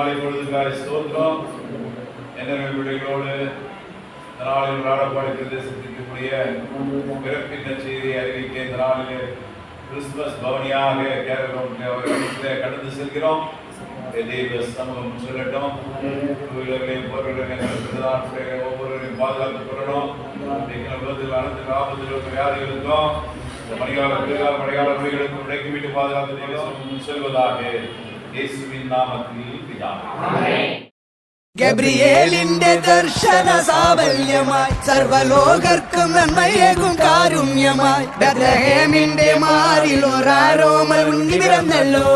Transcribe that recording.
காலை பொழுதுக்காய் ஸ்தோத்திரம். என்னென்ன பிள்ளைகளோடு இந்த நாளில் ராடப்பாடி பிரதேசத்திற்குரிய பிறப்பின் செய்தியை அறிவிக்க இந்த நாளிலே கிறிஸ்துமஸ் பவனியாக கடந்து செல்கிறோம். தேவ சமூகம் சொல்லட்டும். ஒவ்வொருவரையும் பாதுகாத்துக் கொள்ளணும். அனைத்து ஆபத்துகளுக்கும் வியாதிகளுக்கும் மழைக்கால நோய்களுக்கும் விடைக்கு விட்டு பாதுகாத்து தேவ செல்வதாக இயேசுவின் நாமத்தில் பிதாவே. ഗബ്രിയേലിന്റെ ദർശന സാഫല്യമായി സർവലോകർക്കും നന്മയേകും കാരുണ്യമായി ബത്ലഹേമിന്റെ മാറിൽ ഒരാരോമൽ ഉണ്ണി പിറന്നല്ലോ.